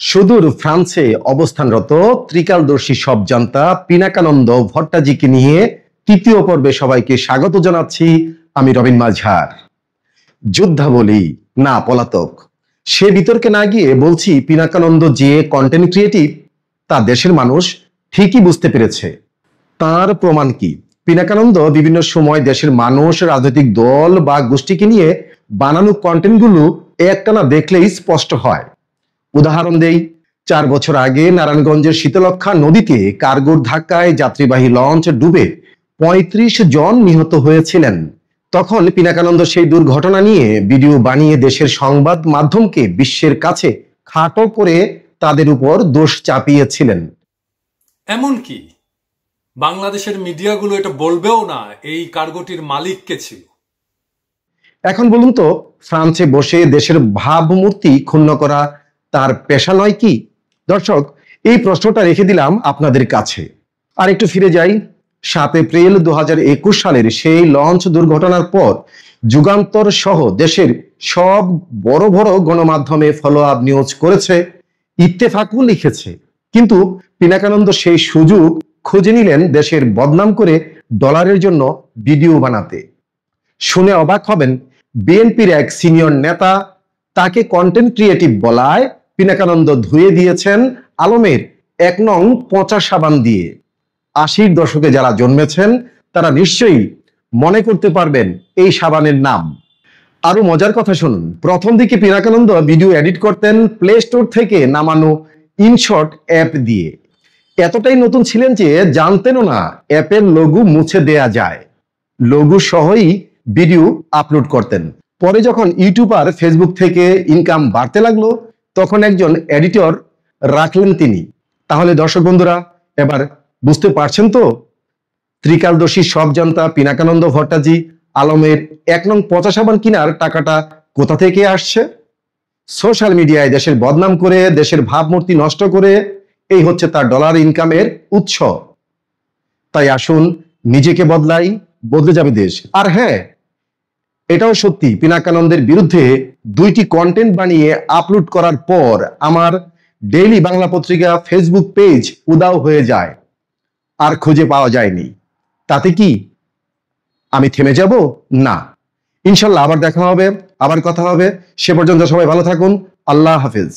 সুদূর ফ্রান্সে অবস্থানরত ত্রিকালদর্শী সবজান্তা পিনাকানন্দ ভট্টাজিকে নিয়ে তৃতীয় পর্বে সবাইকে স্বাগত জানাচ্ছি। আমি রবিন মাঝার। যুদ্ধাবলী না পলাতক, সে বিতর্কে না গিয়ে বলছি, পিনাকানন্দ যে কন্টেন্ট ক্রিয়েটিভ তা দেশের মানুষ ঠিকই বুঝতে পেরেছে। তার প্রমাণ কি? পিনাকানন্দ বিভিন্ন সময় দেশের মানুষ, রাজনৈতিক দল বা গোষ্ঠীকে নিয়ে বানানো কন্টেন্টগুলো একটানা দেখলেই স্পষ্ট হয়। উদাহরণ দেই, 4 বছর আগে নারায়ণগঞ্জের শীতলক্ষা নদীতে কার্গোর ধাক্কায় যাত্রীবাহী লঞ্চ ডুবে 35 জন নিহত হয়েছিলেন। তখন পিনাকানন্দ সেই দুর্ঘটনা নিয়ে ভিডিও বানিয়ে দেশের সংবাদ মাধ্যমকে বিশ্বের কাছে খাটো করে তাদের উপর দোষ চাপিয়েছিলেন। এমনকি বাংলাদেশের মিডিয়াগুলো এটা বলবেও না এই কার্গোটির মালিক কে ছিল। এখন বলুন তো, ফ্রান্সে বসে দেশের ভাবমূর্তি ক্ষুণ্ণ করা তার পেশা নয় কি? দর্শক, এই প্রশ্নটা রেখে দিলাম আপনাদের কাছে। আর একটু ফিরে যাই, 7 এপ্রিল 2021 সালের সেই লঞ্চ দুর্ঘটনার পর যুগান্তর সহ দেশের সব বড় বড় গণমাধ্যমে ফলো আপ নিউজ করেছে, ইত্তেফাকও লিখেছে। কিন্তু পিনাকানন্দ সেই সুযোগ খুঁজে নিলেন দেশের বদনাম করে ডলারের জন্য ভিডিও বানাতে। শুনে অবাক হবেন, বিএনপির এক সিনিয়র নেতা তাকে কন্টেন্ট ক্রিয়েটিভ বলায় পিনাকানন্দ ধুয়ে দিয়েছেন আলমের 1 নং পচা সাবান দিয়ে। 80-র দশকে যারা জন্মেছেন তারা নিশ্চয়ই মনে করতে পারবেন এই সাবানের নাম। আরো মজার কথা শুনুন, প্রথম দিকে পিনাকানন্দ ভিডিও এডিট করতেন প্লে স্টোর থেকে নামানো ইনশট অ্যাপ দিয়ে। এতটাই নতুন ছিলেন যে জানতেনও না অ্যাপের লোগো মুছে দেয়া যায়। লোগো সহই ভিডিও আপলোড করতেন। পরে যখন ইউটিউব আর ফেসবুক থেকে ইনকাম বাড়তে লাগলো, তখন একজন এডিটর রাখলেন তিনি। তাহলে দর্শক বন্ধুরা, এবার বুঝতে পারছেন তো ত্রিকালদর্শী সবজান্তা পিনাকানন্দ ভট্টাজি আলমের 1 নং পচা সাবান কিনার টাকাটা কোথা থেকে আসছে? সোশ্যাল মিডিয়ায় দেশের বদনাম করে, দেশের ভাবমূর্তি নষ্ট করে, এই হচ্ছে তার ডলার ইনকামের উৎস। তাই আসুন নিজেকে বদলাই, বদলে যাবে দেশ। আর হ্যাঁ, এটাও সত্যি, পিনাকানন্দের বিরুদ্ধে 2টি কন্টেন্ট বানিয়ে আপলোড করার পর আমার ডেইলি বাংলা পত্রিকা ফেসবুক পেজ উধাও হয়ে যায়, আর খুঁজে পাওয়া যায়নি। তাতে কি আমি থেমে যাব? না, ইনশাল্লাহ আবার দেখা হবে, আবার কথা হবে। সে পর্যন্ত সবাই ভালো থাকুন। আল্লাহ হাফেজ।